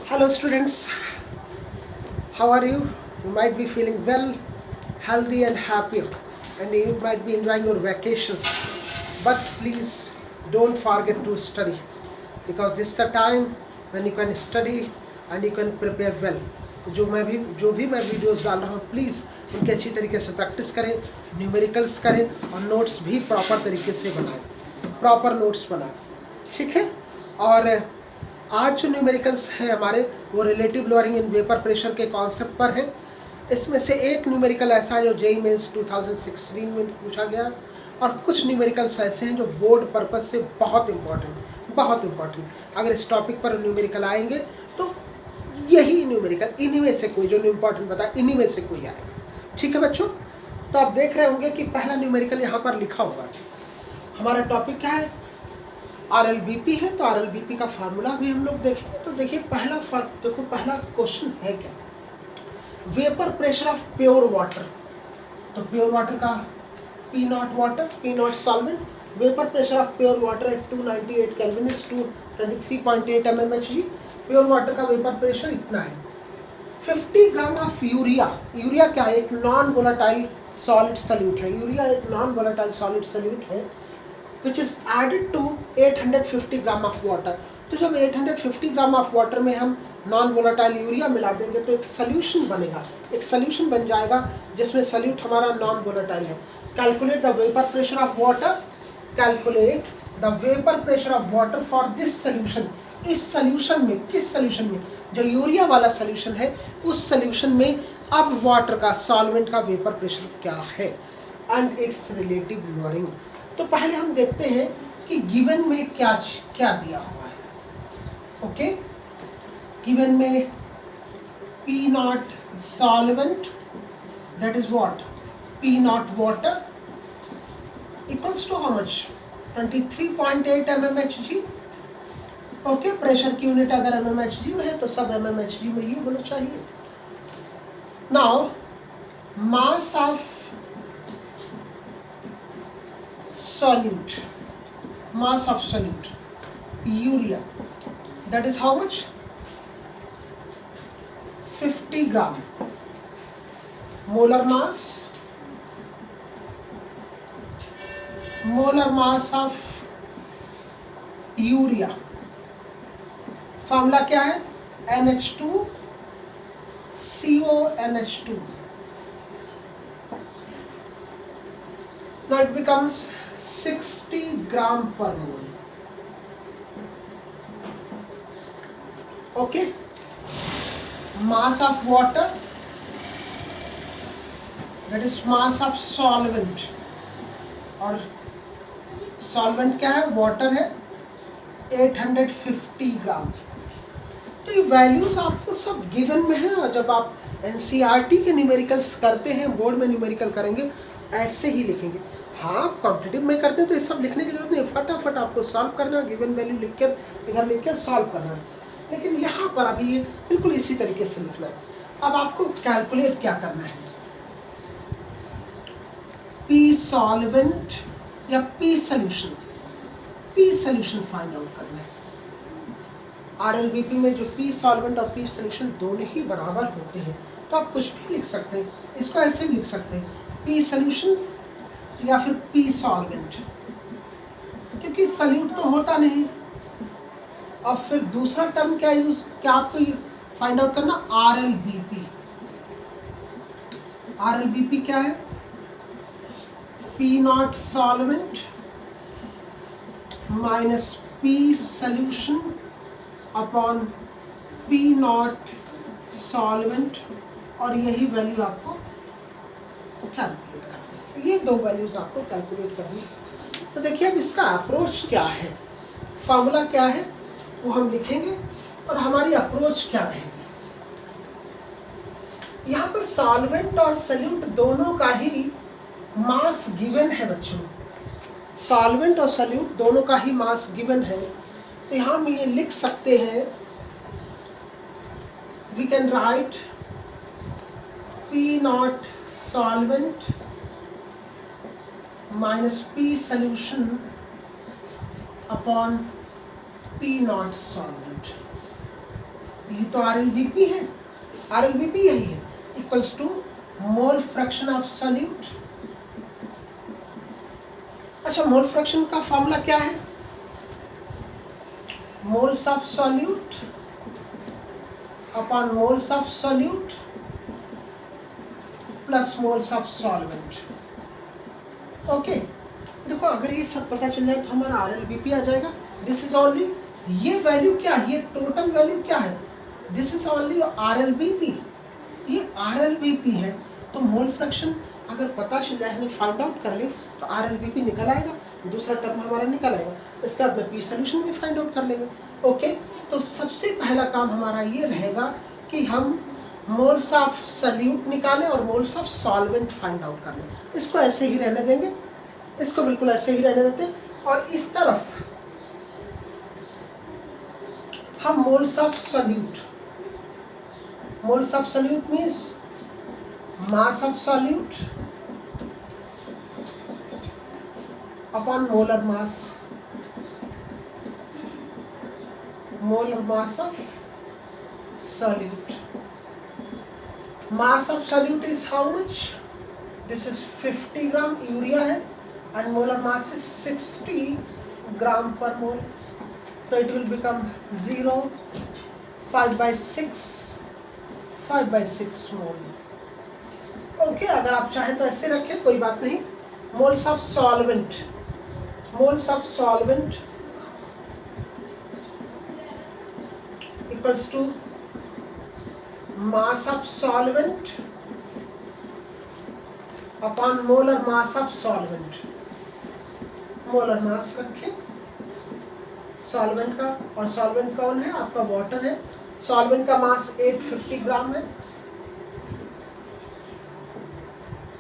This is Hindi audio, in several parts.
Hello students, how are you? You might be feeling well, healthy and happy, and you might be enjoying your vacations. But please don't forget to study, because this is the time when you can study and you can prepare well. जो भी मैं वीडियोस डाल रहा हूँ प्लीज़ उनके अच्छी तरीके से प्रैक्टिस करें, न्यूमेरिकल्स करें और नोट्स भी प्रॉपर तरीके से बनाएं, प्रॉपर नोट्स बनाएं, ठीक है। और आज जो न्यूमेरिकल्स हैं हमारे वो relative lowering in vapour pressure के कॉन्सेप्ट पर है। इसमें से एक न्यूमेरिकल ऐसा है जो जेईई मेंस 2016 में पूछा गया, और कुछ न्यूमेरिकल्स ऐसे हैं जो बोर्ड पर्पज से बहुत इम्पॉर्टेंट। अगर इस टॉपिक पर न्यूमेरिकल आएंगे तो यही न्यूमेरिकल इन्हीं में से कोई जो इम्पॉर्टेंट बता इन्हीं में से कोई आएगा, ठीक है बच्चों। तो आप देख रहे होंगे कि पहला न्यूमेरिकल यहाँ पर लिखा हुआ है। हमारा टॉपिक क्या है? RLBP है, तो RLBP का फार्मूला भी हम लोग देखेंगे। तो देखिए पहला क्वेश्चन है क्या, vapour pressure of pure water. तो प्योर वाटर का P not solvent, vapour pressure of pure water at 298 kelvin is 23.8 mmHg। Pure water का वेपर प्रेशर इतना है। 50 ग्राम ऑफ यूरिया, यूरिया क्या है? एक नॉन वोलेटाइल सॉलिड सॉल्यूट है। यूरिया एक नॉन वोलेटाइल सॉलिड सॉल्यूट है which is added to 850 gram of water. तो जब 850 ग्राम ऑफ वाटर में हम नॉन वोलेटाइल यूरिया मिला देंगे तो एक सोल्यूशन बनेगा, एक सोल्यूशन बन जाएगा जिसमें सोल्यूट हमारा नॉन वोलेटाइल है। Calculate the vapour pressure of water, calculate the vapour pressure of water for this solution. इस सोल्यूशन में, किस सोल्यूशन में? जो यूरिया वाला सोल्यूशन है उस सोल्यूशन में अब वाटर का, सॉल्वेंट का वेपर प्रेशर क्या है एंड इट्स रिलेटिव लोअरिंग। तो पहले हम देखते हैं कि गिवन में क्या दिया हुआ है। ओके, गिवन में P not solvent that is what, P not water equals to how much, 23.8 mmHg। Okay, pressure की यूनिट अगर mmHg में है तो सब mmHg में ही होना चाहिए। Now mass of solute, mass of solute urea, that is how much? 50 gram molar mass of urea। Formula क्या है? NH2CONH2। now it becomes 60 gram per mole। okay, mass of water, that is mass of solvent, और solvent क्या है? water है 850 ग्राम। तो ये वैल्यूज आपको सब गिवन में है, और जब आप NCERT के न्यूमेरिकल्स करते हैं, बोर्ड में न्यूमेरिकल करेंगे ऐसे ही लिखेंगे। हाँ, आप कॉम्पिटिटिव में करते हैं तो ये सब लिखने की जरूरत नहीं है, फटाफट आपको सॉल्व करना है, गिवन वैल्यू लिखकर इधर लिखकर सॉल्व करना है। लेकिन यहाँ पर अभी ये बिल्कुल इसी तरीके से लिखना है। अब आपको कैलकुलेट क्या करना है, P सॉल्वेंट या P solution, P solution find out करना है। RLBP में जो P सॉल्वेंट और P सोल्यूशन दोनों ही बराबर होते हैं, तो आप कुछ भी लिख सकते हैं। इसको ऐसे भी लिख सकते हैं, P सोल्यूशन या फिर P सॉल्वेंट, क्योंकि सल्यूट तो होता नहीं। और फिर दूसरा टर्म क्या आपको फाइंड आउट करना? RLBP क्या है? P not solvent minus P solution upon P not solvent, और यही वैल्यू आपको कैलकुलेट करनी है। ये दो वैल्यूज आपको कैलकुलेट करनी है। तो देखिए अब इसका अप्रोच क्या है, फॉर्मूला क्या है वो हम लिखेंगे और हमारी अप्रोच क्या रहेगी। यहाँ पर सॉल्वेंट और सल्यूट दोनों का ही मास गिवन है बच्चों, सॉल्वेंट और सल्यूट दोनों का ही मास गिवन है। तो यहाँ हम ये लिख सकते हैं, we can write P not solvent minus P solution upon P not solvent. ये तो RLBP है, RLBP यही है, equals to mole fraction of solute. अच्छा, मोल फ्रैक्शन का फॉर्मूला क्या है? Moles of solute upon moles of solute plus moles of solvent. Okay, देखो अगर ये सब पता चल जाए तो हमारा RLBP आ जाएगा। दिस इज ओनली, ये वैल्यू क्या है, ये टोटल वैल्यू क्या है? दिस इज ओनली RLBP, ये RLBP है। तो मोल फ्रैक्शन अगर पता चल जाए, हमें फाइंड आउट कर ले, तो RLBP निकल आएगा, दूसरा टर्म हमारा निकल आएगा। इसके बाद में पी सोल्यूशन भी फाइंड आउट कर लेंगे। ओके, तो सबसे पहला काम हमारा ये रहेगा कि हम मोल्स ऑफ सॉल्यूट निकालें और moles of solvent find out कर लें। इसको ऐसे ही रहने देंगे, इसको बिल्कुल ऐसे ही रहने देते हैं। और इस तरफ हम moles of solute, moles of solute means mass of solute upon molar mass, molar mass of solute. Mass of solute is how much? This is 50 gram urea है and molar mass is 60 gram per mole. So it will become 0, 5/6, 5/6 mole. Okay, अगर आप चाहें तो ऐसे रखें, कोई बात नहीं। Moles of solvent, moles of solvent equals to mass of solvent upon molar mass of solvent। Molar mass रखें सॉल्वेंट का, और सॉल्वेंट कौन है? आपका वाटर है। सॉल्वेंट का मास 850 ग्राम है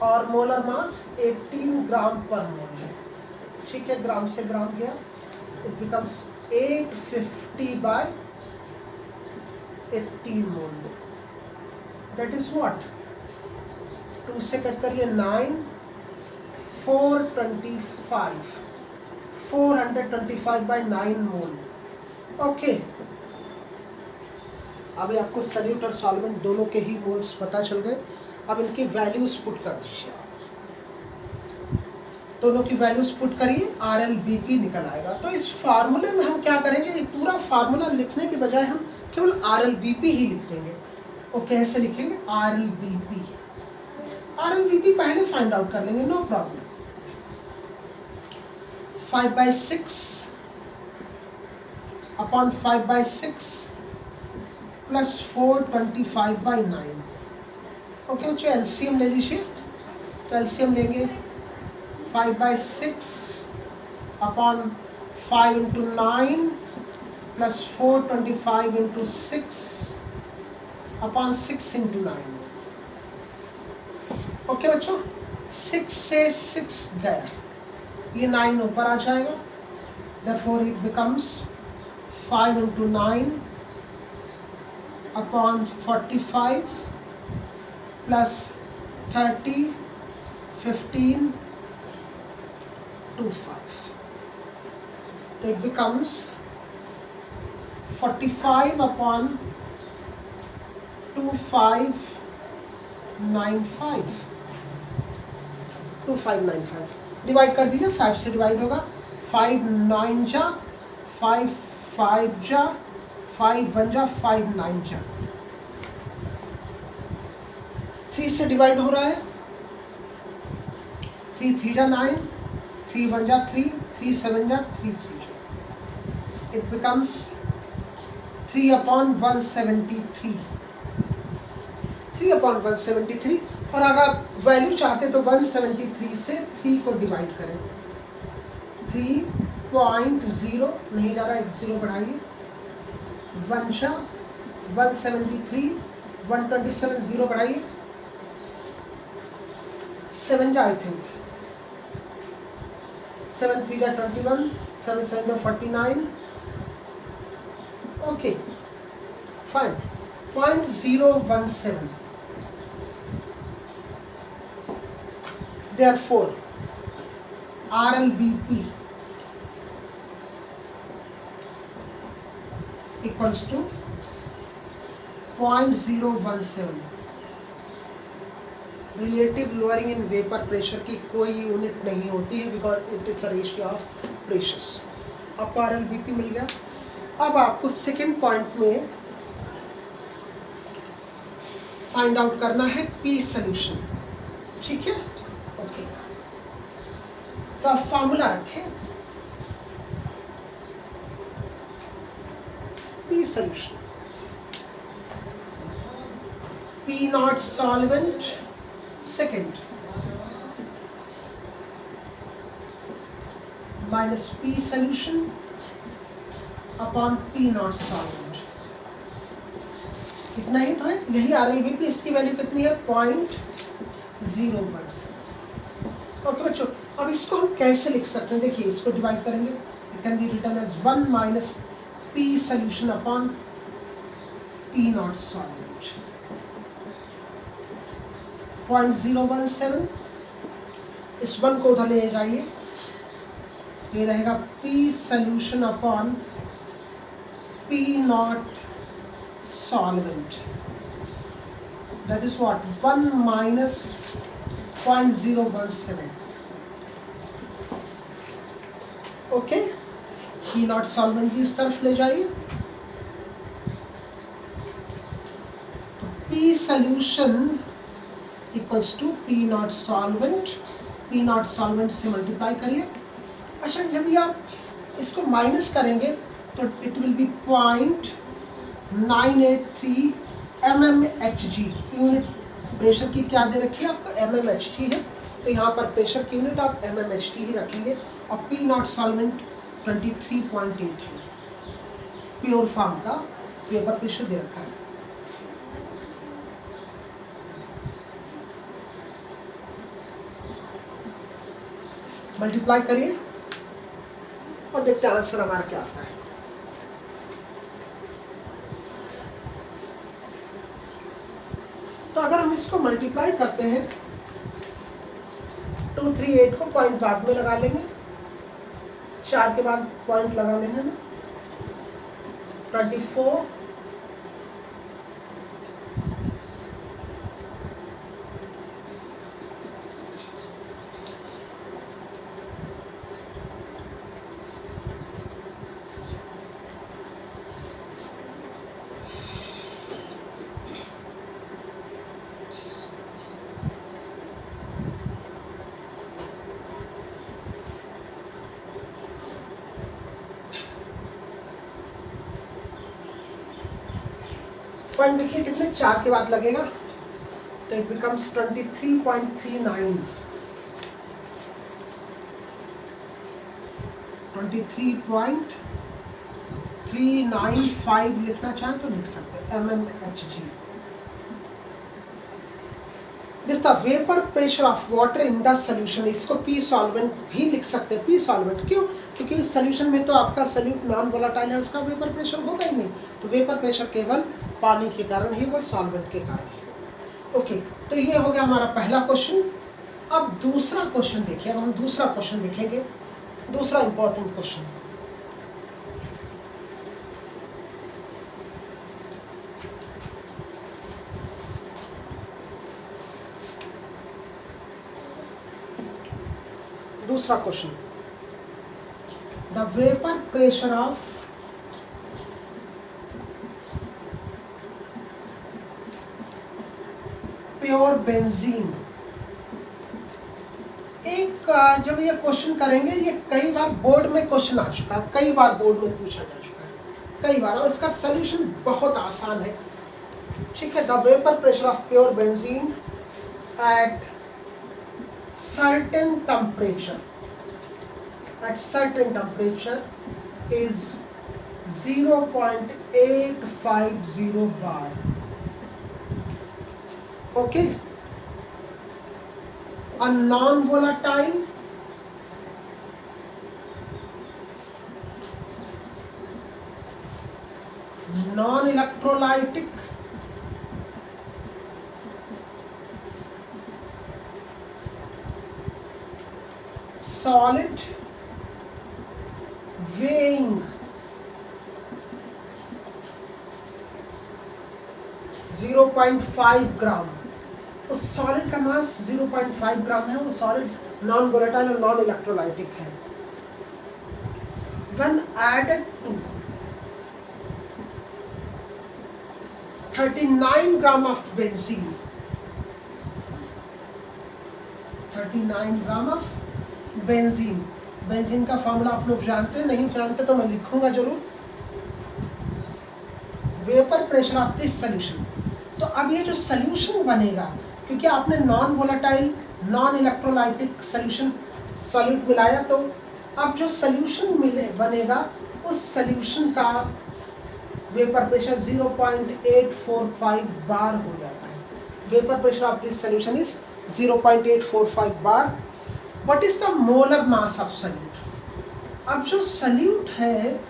और मोलर मास 18 ग्राम पर मोल है। ठीक है, ग्राम से ग्राम गया, it becomes 850 by 18 mole. That is what? 2 से कट करिए 9, 425, 425 by 9 मोल। ओके, अभी आपको सॉल्यूट और सॉल्वेंट दोनों के ही मोल्स पता चल गए। अब इनकी वैल्यूज पुट कर दीजिए, दोनों की वैल्यूज पुट करिए, RLBP निकल आएगा। तो इस फार्मूले में हम क्या करेंगे, ये पूरा फार्मूला लिखने के बजाय हम केवल RLBP ही लिख देंगे। वो कैसे लिखेंगे? RLBP, RLBP पहले फाइंड आउट कर लेंगे, no problem. 5/6 upon 5/6 plus 425/9। Okay बच्चों, एलसीएम ले लीजिए। तो एलसीएम लेंगे 5/6 upon 5 into 9 plus 425 into 6 upon 6 into 9। Okay बच्चों, 6 से 6 गया, ये 9 ऊपर आ जाएगा, therefore it becomes 5 into 9 upon 45 plus 30, 15 to 5. So it becomes 45 upon 2595, 2595 divide कर दीजिए, 5 से डिवाइड होगा, 5 9 जा, 5 5 जा, 5 1 जा, 5 9 जा, 3 से डिवाइड हो रहा है, 3 3 जा 9, 3 1 जा 3, 3 7 जा 3 3 जा, it becomes 3 upon 173, 3 upon 173। और अगर वैल्यू चाहते तो 173 से 3 को डिवाइड करें, 3.0 नहीं जा रहा, एक 0 बढ़ाइए, 1 जा 173, 127 0 बढ़ाइए, 7 जा आई थिंक, 7 3 जा 21, 7 7 जा 49। Okay fine, 0.017। Therefore, RLBP equals to 0.017। Relative lowering in vapour pressure की कोई यूनिट नहीं होती है, because it is a ratio of pressures. आपको RLBP मिल गया। अब आपको सेकेंड पॉइंट में फाइंड आउट करना है P सोल्यूशन। ठीक है, ओके। तो आप फॉर्मूला रखें, P solution, P not solvent second minus P solution upon P not solvent. इतना ही तो है, यही RLBP। इसकी वैल्यू कितनी है? 0.01। ओके बच्चों, अब इसको हम कैसे लिख सकते हैं? देखिए, इसको डिवाइड करेंगे, it can be written as 1 minus P solution upon P not solvent. 0.017, इस 1 को उधर ले जाइए, ये रहेगा P solution upon P not solvent, that is what 1 minus 0.017। Okay, P not solvent भी इस तरफ ले जाइए, तो P solution equals to P not solvent. P not solvent से मल्टीप्लाई करिए। अच्छा, जब ये आप इसको माइनस करेंगे तो it will be 0.983 mmHg। Unit pressure की क्या दे रखी है आपको? mmHg है, तो यहाँ पर प्रेशर की यूनिट आप mmHg ही रखेंगे। और P नॉट सॉल्वेंट 23.8 है, प्योर फॉर्म का वेपर प्रेशर दे रखा है। मल्टीप्लाई करिए और देखते हैं आंसर हमारा क्या आता है। तो अगर हम इसको मल्टीप्लाई करते हैं, 238 को पॉइंट बाद में लगा लेंगे, 4 के बाद पॉइंट लगाने हैं ना, 24 पॉइंट देखिए कितने 4 के बाद लगेगा, तो इट बिकम्स 23.39। 23.395 लिखना चाहें तो लिख सकते हैं mmHg। This the vapour pressure of water in the solution. इसको P सॉल्वेंट भी लिख सकते हैं। P सॉल्वेंट क्यों? क्योंकि इस सोल्यूशन में तो आपका सोल्यूट नॉन वोलेटाइल है, उसका वेपर प्रेशर होगा ही नहीं। तो वेपर प्रेशर केवल पानी के कारण ही, वो सॉल्वेंट के कारण। ओके, तो ये हो गया हमारा पहला क्वेश्चन। अब दूसरा क्वेश्चन देखिए, अब हम दूसरा क्वेश्चन देखेंगे, दूसरा इंपॉर्टेंट क्वेश्चन। दूसरा question, the vapour pressure of pure benzene. एक जब ये क्वेश्चन करेंगे, ये कई बार बोर्ड में क्वेश्चन आ चुका है, कई बार बोर्ड में पूछा जा चुका है, कई बार, और इसका सॉल्यूशन बहुत आसान है। ठीक है, the vapour pressure of pure benzene at certain temperature is 0.850 bar. Okay, a non-volatile non-electrolytic solid weighing 0.5 ग्राम। उस सॉलिड का मास 0.5 ग्राम है, वो सॉलिड नॉन वोलेटाइल और नॉन इलेक्ट्रोलाइटिक है। When added to 39 gram of benzene, 39 gram of benzene, benzene का फॉर्मूला आप लोग जानते हैं, नहीं जानते तो मैं लिखूंगा जरूर, vapour pressure of this solution. तो अब ये जो सोल्यूशन बनेगा, क्योंकि आपने non volatile non electrolytic solution solute मिलाया, तो अब जो सोल्यूशन बनेगा उस सोल्यूशन का वेपर प्रेशर 0.845 बार हो जाता है। Vapour pressure of this solution is 0.845 bar. What is the molar mass of solute? अब जो सोल्यूट है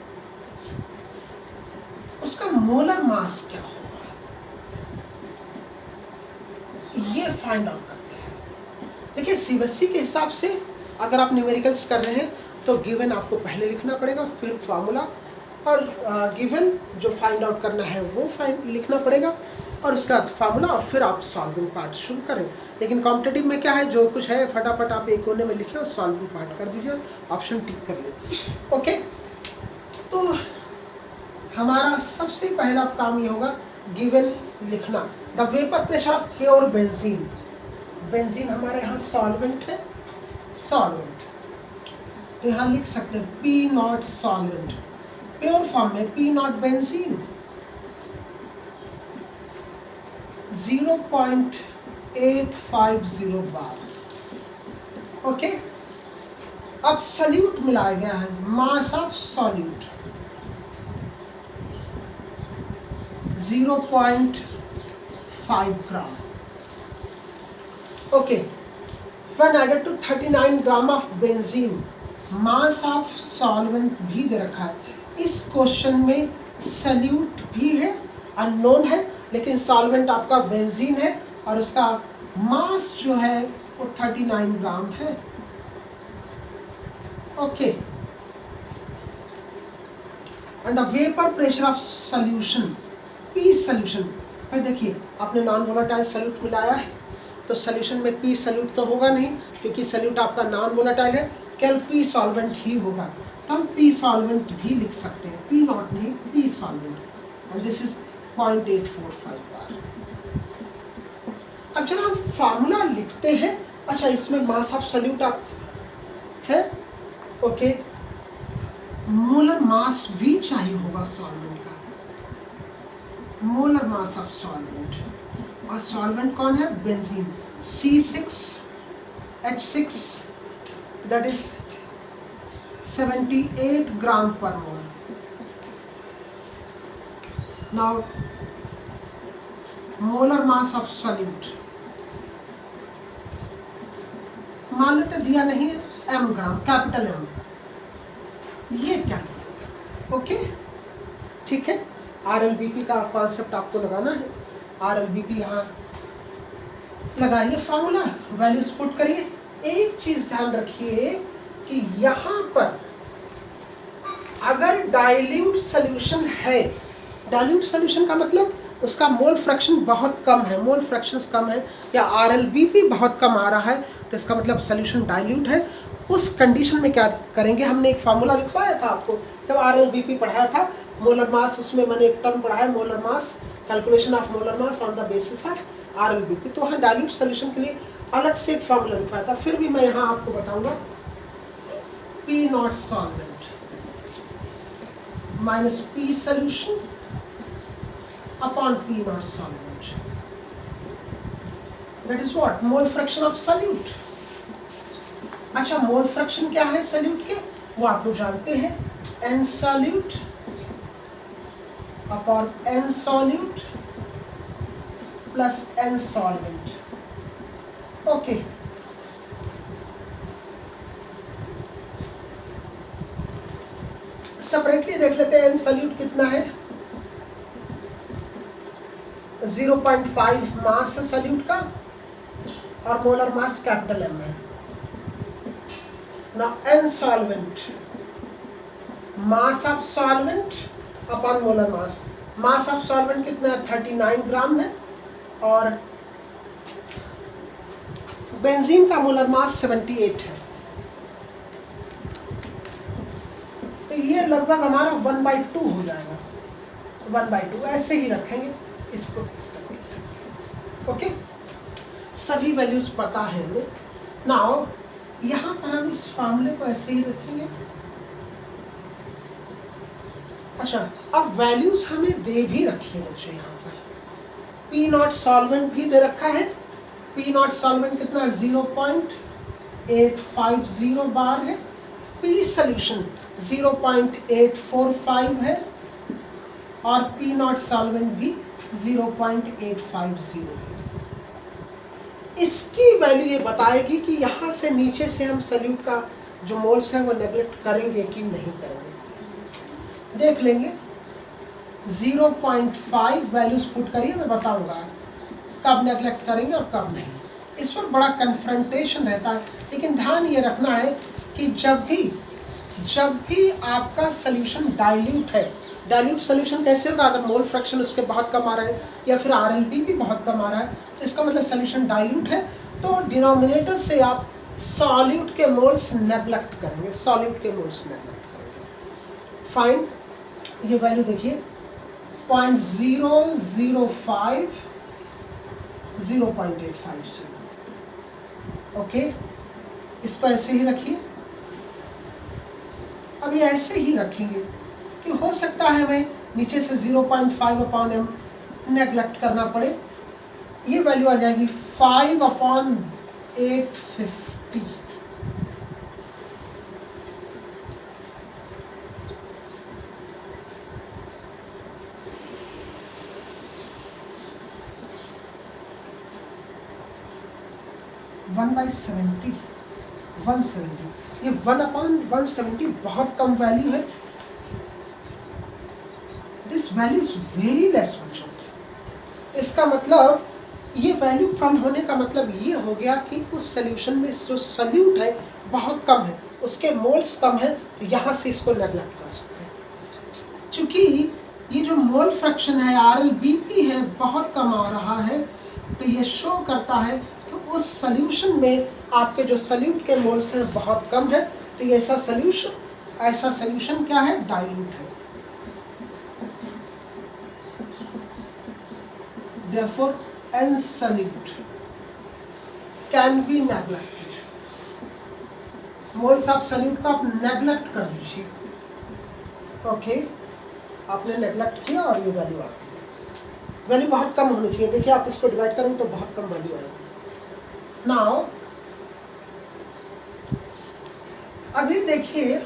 उसका मोलर मास क्या होगा, ये फाइंड आउट करते हैं। देखिए सीबीएसई के हिसाब से अगर आप न्यूमेरिकल्स कर रहे हैं तो गिवन आपको पहले लिखना पड़ेगा, फिर फार्मूला, और गिवन जो फाइंड आउट करना है वो लिखना पड़ेगा, और उसके बाद फार्मूला, और फिर आप सॉल्विंग पार्ट शुरू करें। लेकिन कॉम्पिटिटिव में क्या है, जो कुछ है फटाफट आप एक कोने में लिखे और सॉल्विंग पार्ट कर दीजिए, ऑप्शन टिक कर लीजिए। ओके, तो हमारा सबसे पहला काम ये होगा गिवन लिखना, the vapour pressure of pure benzene. Benzene हमारे यहाँ सॉल्वेंट है, सॉल्वेंट तो यहाँ लिख सकते हैं P naught solvent, pure form में P naught benzene 0.850 bar. Okay, अब सॉल्यूट मिलाया गया है, mass of solute 0.5 gram. Okay, when added to 39 gram of benzene, mass of solvent भी दे रखा है। इस क्वेश्चन में सॉल्यूट भी है, अननोन है, लेकिन सॉल्वेंट आपका बेंजीन है और उसका मास जो है वो 39 ग्राम है। Okay, and the vapour pressure of solution, P solution. भाई देखिए, आपने नॉन वोलेटाइल सॉल्यूट मिलाया है तो सॉल्यूशन में पी सॉल्यूट तो होगा नहीं, क्योंकि सॉल्यूट आपका नॉन वोलेटाइल है, केवल पी सॉल्वेंट ही होगा। तो हम पी सॉल्वेंट भी लिख सकते हैं, पी नॉट नहीं, P solvent, and this is 0.845 बार। अब जब हम फार्मूला लिखते हैं, अच्छा इसमें मास ऑफ सॉल्यूट आप है, ओके, मोलर मास भी चाहिए होगा सॉल्वेंट का, मोलर मास ऑफ सॉल्वेंट, और सॉल्वेंट कौन है, बेंजीन, C6H6, that is 78 ग्राम पर मोल। Now molar mass of solute, मान लेते दिया नहीं है, m ग्राम, कैपिटल M, ये क्या, ओके ठीक है। RLBP का कॉन्सेप्ट आपको लगाना है, RLBP यहाँ लगाइए, फार्मूला वैल्यूज पुट करिए। एक चीज ध्यान रखिए कि यहाँ पर अगर डाइल्यूट सॉल्यूशन है, डाइल्यूट सॉल्यूशन का मतलब उसका मोल फ्रैक्शन बहुत कम है, मोल फ्रैक्शंस कम है, या RLBP बहुत कम आ रहा है, तो इसका मतलब सॉल्यूशन डाइल्यूट है। उस कंडीशन में क्या करेंगे, हमने एक फार्मूला लिखवाया था आपको जब RLBP पढ़ाया था, मोलर मास, उसमें मैंने एक टर्म पढ़ाया molar mass, calculation of molar mass on the basis of RLBP। तो वहाँ डाइल्यूट सॉल्यूशन के लिए अलग से एक फार्मूला लिखवाया था, फिर भी मैं यहाँ आपको बताऊंगा, P naught solvent minus P solution upon P naught solvent, that is what, mole fraction of solute. अच्छा, मोल फ्रैक्शन क्या है सॉल्यूट के, वो आप लोग जानते हैं, n solute upon n solute plus n solvent. Okay, separately देख लेते हैं, एन सॉल्यूट कितना है, 0.5 मास है सॉल्यूट का, और मोलर मास कैपिटल M है। Now N solvent, mass of solvent upon molar mass, mass of solvent कितना है, 39 ग्राम है, और बेंजीन का मोलर मास 78 है। तो ये लगभग हमारा 1/2 हो जाएगा, 1/2 ऐसे ही रखेंगे इसको इस तरीके से। ओके, सभी वैल्यूज पता है हमें। नाउ यहाँ पर हम इस फॉर्मूले को ऐसे ही रखेंगे। अच्छा, अब वैल्यूज हमें दे भी रखी है बच्चों, यहाँ पर पी नॉट सॉल्वेंट भी दे रखा है। पी नॉट सॉल्वेंट कितना, 0.850 बार है। पी सोल्यूशन 0.845 है, और पी नॉट सॉल्वेंट भी 0.850 है। इसकी वैल्यू ये बताएगी कि यहाँ से नीचे से हम सल्यूट का जो मोल्स है वो नेगलेक्ट करेंगे कि नहीं करेंगे। देख लेंगे, 0.5 वैल्यूज पुट करिए, मैं बताऊंगा कब नेगलेक्ट करेंगे और कब नहीं। इस पर बड़ा कन्फ्रंटेशन रहता है, लेकिन ध्यान ये रखना है कि जब भी आपका सोल्यूशन डाइल्यूट है, डाइल्यूट सोल्यूशन कैसे होगा, अगर मोल फ्रैक्शन उसके बहुत कम आ रहा है या फिर आरएलपी भी बहुत कम आ रहा है, तो इसका मतलब सोल्यूशन डाइल्यूट है। तो डिनोमिनेटर से आप सॉल्यूट के मोल्स नेगलेक्ट करेंगे, सॉल्यूट के मोल्स नेगलेक्ट करेंगे। फाइन, ये वैल्यू देखिए 0.005 0.850। ओके, इसको ऐसे ही रखिए। अब ये ऐसे ही रखेंगे कि हो सकता है हमें नीचे से 0.5/m नेगलेक्ट करना पड़े। ये वैल्यू आ जाएगी 5/850। वन बाई 170, ये 1/170 बहुत कम वैल्यू है। This value is very less बच्चों। इसका मतलब ये वैल्यू कम होने का मतलब ये हो गया कि उस सोल्यूशन में जो सल्यूट है बहुत कम है, उसके मोल्स कम है, तो यहाँ से इसको नेगलेक्ट कर सकते हैं। चूंकि ये जो मोल फ्रैक्शन है RLBP है बहुत कम आ रहा है, तो ये शो करता है कि उस सोल्यूशन में आपके जो सल्यूट के मोल्स हैं बहुत कम है। तो ये ऐसा सोल्यूशन क्या है, डाइल्यूट है। Therefore, N solute can be neglected. Moles of solute का आप नेगलेक्ट कर दीजिए। ओके, आपने नेगलेक्ट किया और ये वैल्यू आ गई। वैल्यू बहुत कम होनी चाहिए। देखिए, आप इसको डिवाइड करेंगे तो बहुत कम वैल्यू आएगी। नाउ अभी देखिए,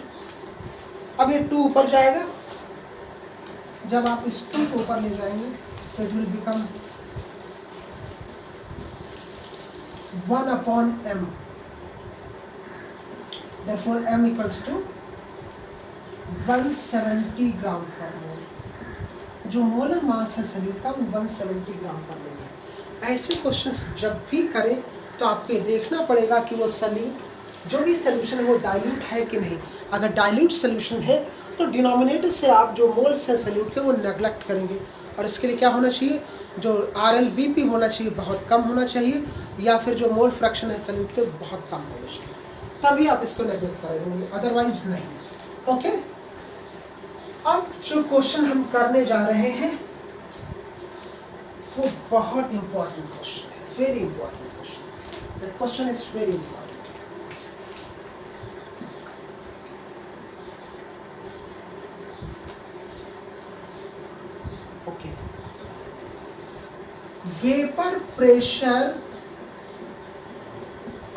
अब ये 2 ऊपर जाएगा। जब आप इस 2 को ऊपर ले जाएंगे तो it will become 1/m। Therefore, m equals to 170 ग्राम पर मोल। जो मोलर मास है सल्यूट का वो 170 ग्राम पर मोल है। ऐसे क्वेश्चंस जब भी करें तो आपको देखना पड़ेगा कि वो सल्यूट, जो भी सोल्यूशन है वो डाइल्यूट है कि नहीं। अगर डाइल्यूट सोल्यूशन है तो डिनोमिनेटर से आप जो मोल्स हैं सल्यूट के वो नेगलेक्ट करेंगे। और इसके लिए क्या होना चाहिए, जो RLBP होना चाहिए बहुत कम होना चाहिए, या फिर जो मोल फ्रैक्शन है सल्यूट के बहुत कम होना चाहिए, तभी आप इसको नेगलेक्ट करेंगे, अदरवाइज नहीं। ओके, अब जो क्वेश्चन हम करने जा रहे हैं वो बहुत इंपॉर्टेंट क्वेश्चन है, very important question. The question is very important. Okay, vapour pressure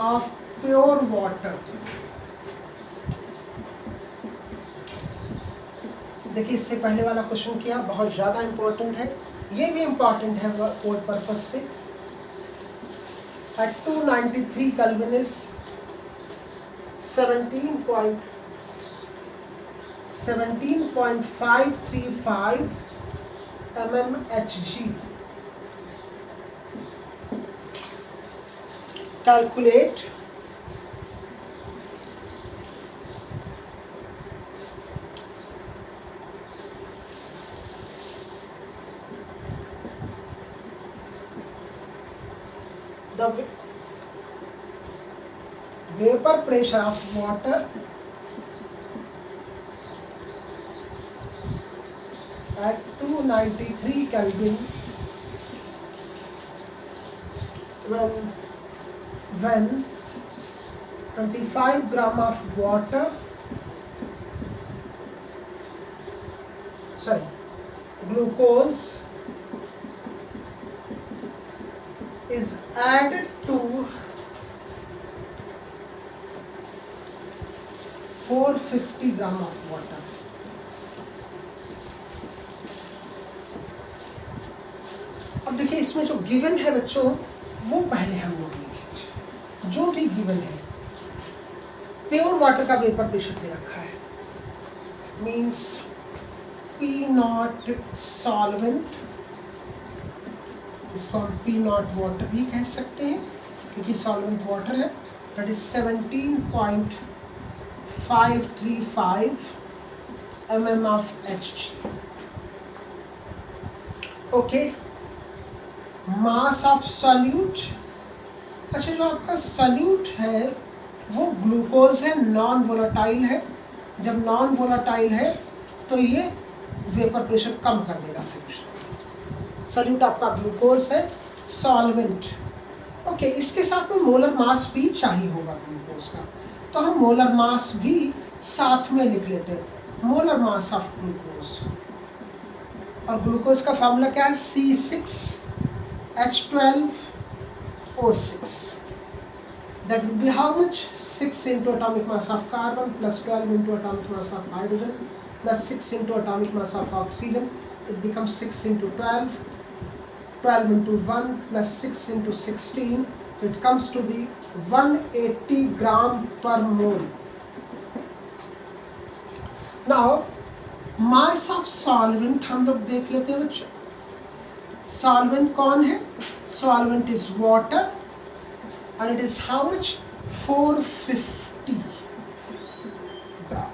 of pure water. देखिए, इससे पहले वाला क्वेश्चन किया, बहुत ज़्यादा इंपॉर्टेंट है। ये भी इंपॉर्टेंट है कोड पर्पज से। At 293 kelvin is 17.535 mmHg। Calculate the vapor pressure of water at 293 Kelvin when 25 gram of water, glucose is added to 450 gram of water. अब देखिए इसमें जो गिवन है बच्चों वो पहले हम लोग लिखेंगे। जो भी गिवन है, प्योर वाटर का वेपर प्रेशर दे रखा है, मीन्स P नॉट सॉल्वेंट, इसको हम P नॉट वाटर भी कह सकते हैं क्योंकि सॉल्वेंट वाटर है, that is 17.535 mm of Hg. Okay, mass of solute, अच्छा जो आपका सॉल्यूट है वो ग्लूकोज है, नॉन वोलेटाइल है। जब नॉन वोलेटाइल है तो ये वेपर प्रेशर कम कर देगा सॉल्यूशन। सॉल्यूट आपका ग्लूकोज है, सॉल्वेंट। ओके, इसके साथ में मोलर मास भी चाहिए होगा ग्लूकोज का, तो हम मोलर मास भी साथ में लिख लेते हैं, मोलर मास ऑफ ग्लूकोज। और ग्लूकोज का फॉर्मूला क्या है? C6H12O6. That would be how much? 6 into atomic mass of carbon plus 12 into atomic mass of hydrogen plus 6 into atomic mass of oxygen. It becomes 6 into 12. 12 into 1 plus 6 into 16. It comes to be 180 gram per mole. Now, mass of solvent हम लोग देख लेते हैं बच्चों। Solvent कौन है? Solvent is water. And it is how much? 450 ग्राम।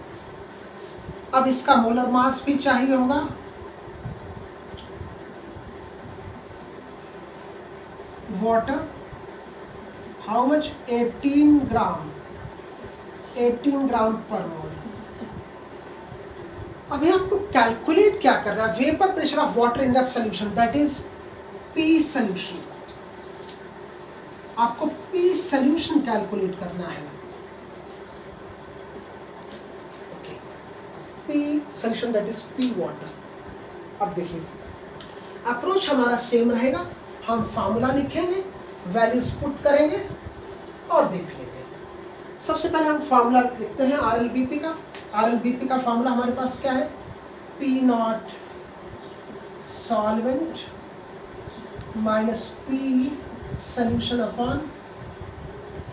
अब इसका मोलर मास भी चाहिए होगा, वाटर हाउ मच? 18 ग्राम पर मोल। अभी आपको कैलकुलेट क्या करना है? Vapour pressure of water in the solution, that is P solution. आपको पी सॉल्यूशन कैलकुलेट करना है। Okay, P solution that is P water. अब देखिए अप्रोच हमारा सेम रहेगा, हम फार्मूला लिखेंगे, वैल्यूज पुट करेंगे और देख लेंगे। सबसे पहले हम फार्मूला लिखते हैं RLBP का। RLBP का फार्मूला हमारे पास क्या है? P not solvent minus P solution upon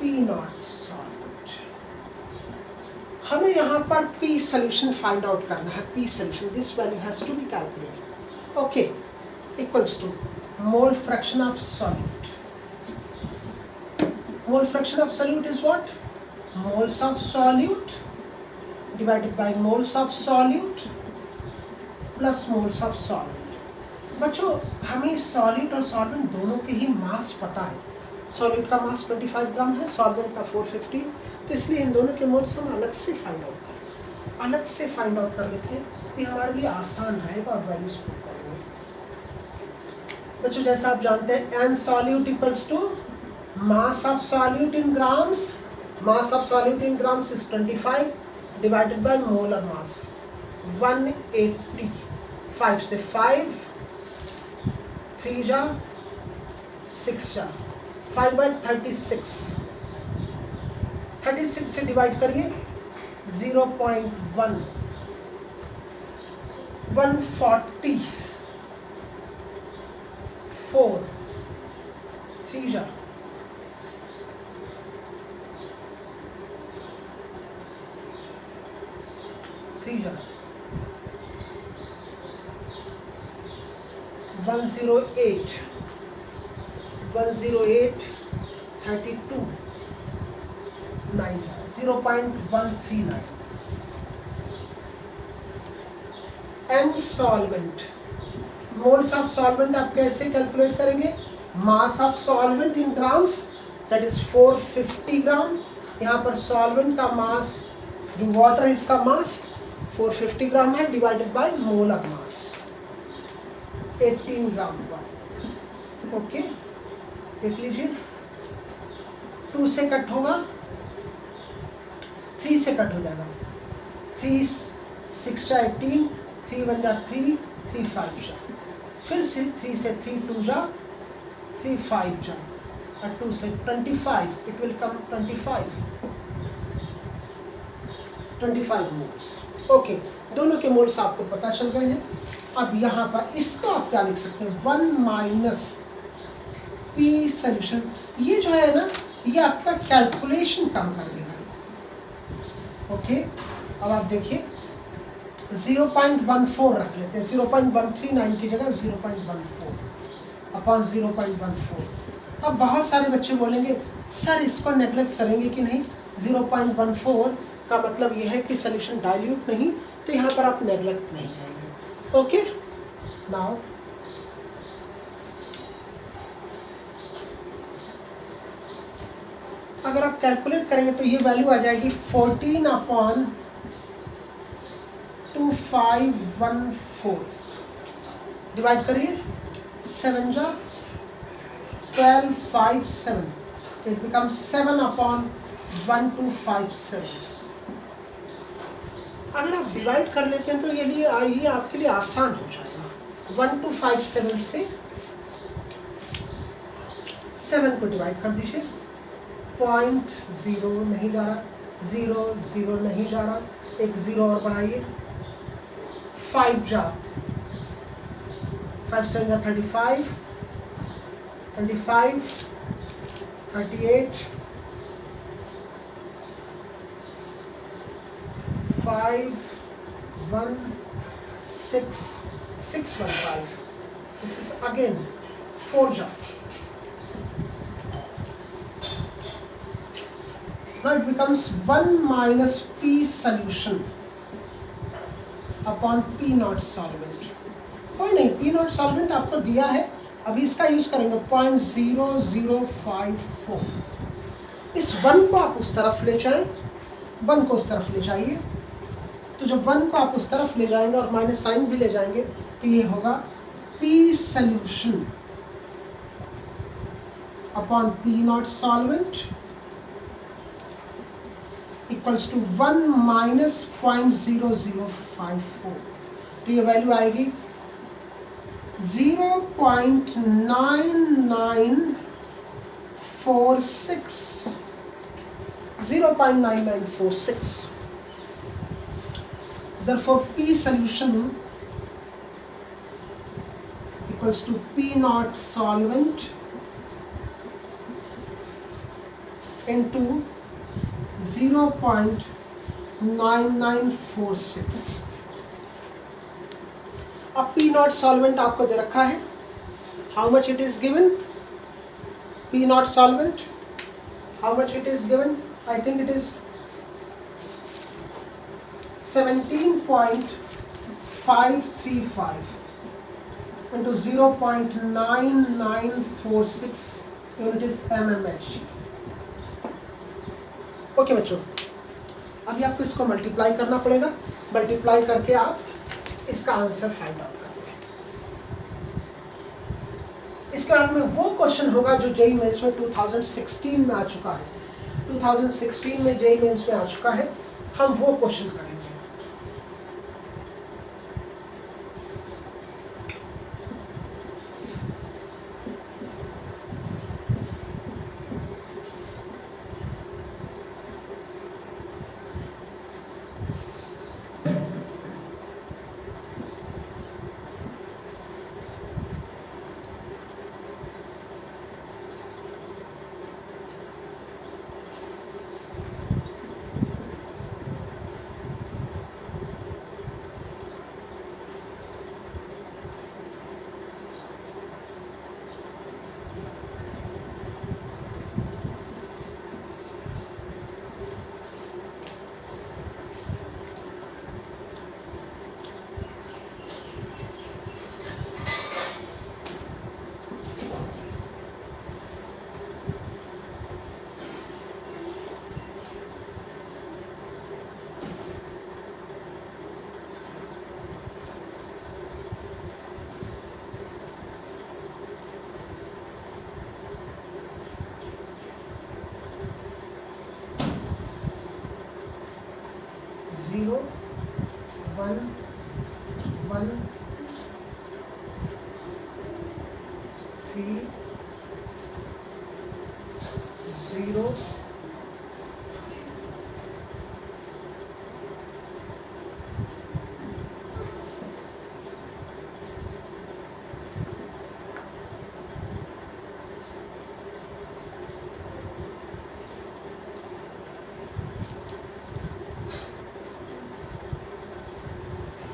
P not solvent. हमें यहाँ पर P solution फाइंड आउट करना है। P solution, this value has to be calculated. Okay, equals to mole fraction of solute. Mole fraction of solute is what? Moles of solute divided by moles of solute plus moles of solvent. बच्चों हमें सॉलिड और सॉल्वेंट दोनों के ही मास पता है। सॉलिड का मास 25 ग्राम है, सॉल्वेंट का 450, तो इसलिए इन दोनों के मोल्स हम अलग से फाइंड आउट कर लेते हैं। ये हमारे लिए आसान रहेगा और वैल्यूज पुट करेंगे। बच्चों जैसा आप जानते हैं n solute equals to mass of solute in grams. Mass of solute in grams is 25 divided by molar mass 180। 5 से 5, 3 जा 6 जा 5/36। 36 से डिवाइड करिए 0.1 140 4 3 जा 3 जा 108 32 9 0.139। N solvent, moles of solvent आप कैसे कैलकुलेट करेंगे? Mass of solvent in grams that is 450 gram. यहाँ पर सॉल्वेंट का मास, जो वाटर है इसका मास 450 ग्राम है, डिवाइडेड बाय मोलर मास 18 ग्राम पर। ओके, देख लीजिए 2 से कट होगा, 3 से कट हो जाएगा, 3 6 जा 18, 3 1 जा 3, 3 5 जा, फिर से 3 से 3 2 जा 3 5 जा, और 2 से 25, it will come 25 moles. Okay, दोनों के मोल्स आपको पता चल गए हैं। अब यहाँ पर इसको आप क्या लिख सकते हैं, 1 माइनस पी सोल्यूशन। ये जो है ना, ये आपका कैलकुलेशन कम कर देगा। ओके, अब आप देखिए 0.14 रख लेते हैं, 0.139 की जगह 0.14 अपॉन 0.14। अब बहुत सारे बच्चे बोलेंगे सर इसको नेगलेक्ट करेंगे कि नहीं, 0.14 का मतलब ये है कि सोल्यूशन डाइल्यूट नहीं, तो यहाँ पर आप नेगलेक्ट नहीं करेंगे। ओके, नाउ अगर आप कैलकुलेट करेंगे तो ये वैल्यू आ जाएगी 14 अपॉन 2514। डिवाइड करिए, 7 जा 12 5 7, इट बिकम्स 7 अपॉन 1257। अगर आप डिवाइड कर लेते हैं तो ये आपके लिए आसान हो जाएगा। 1257 से 7 को डिवाइड कर दीजिए, 0.0 नहीं जा रहा, 0 0 नहीं जा रहा, एक 0 और बढ़ाइए, 5 जा 5 7 जा 35, 38, 5 1 6 615, this is again 4 जा। Now it becomes 1 minus P solution upon P naught solvent। कोई नहीं, P naught solvent आपको दिया है, अभी इसका यूज करेंगे 0.0054। इस 1 को आप उस तरफ ले जाएं, 1 को उस तरफ ले जाइए, तो जब 1 को आप उस तरफ ले जाएंगे और माइनस साइन भी ले जाएंगे तो ये होगा P solution upon P naught solvent equals to 1 minus 0.0054। तो ये वैल्यू आएगी 0.9946, 0.9946। Therefore P solution equals to P naught solvent into 0.9946। अब P naught solvent आपको दे रखा है, how much it is given, P naught solvent, how much it is given, I think it is 17.535 into 0.9946 unit is mmHg। Okay बच्चों, अभी आपको इसको मल्टीप्लाई करना पड़ेगा, मल्टीप्लाई करके आप इसका आंसर फाइंड आउट करेंगे। इसके बाद में वो क्वेश्चन होगा जो जेईई मेंस में 2016 में आ चुका है, 2016 में जेईई मेंस में आ चुका है, हम वो क्वेश्चन करेंगे। 0 1 1 3 0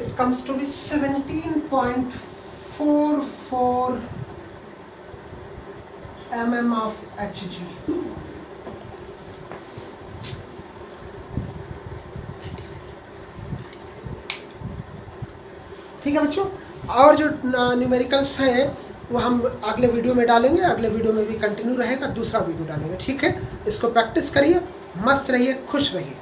it comes to be 17.44 mm of Hg. ठीक है बच्चों, और जो न्यूमेरिकल्स हैं वो हम अगले वीडियो में डालेंगे, अगले वीडियो में भी कंटिन्यू रहेगा, दूसरा वीडियो डालेंगे। ठीक है, इसको प्रैक्टिस करिए, मस्त रहिए, खुश रहिए।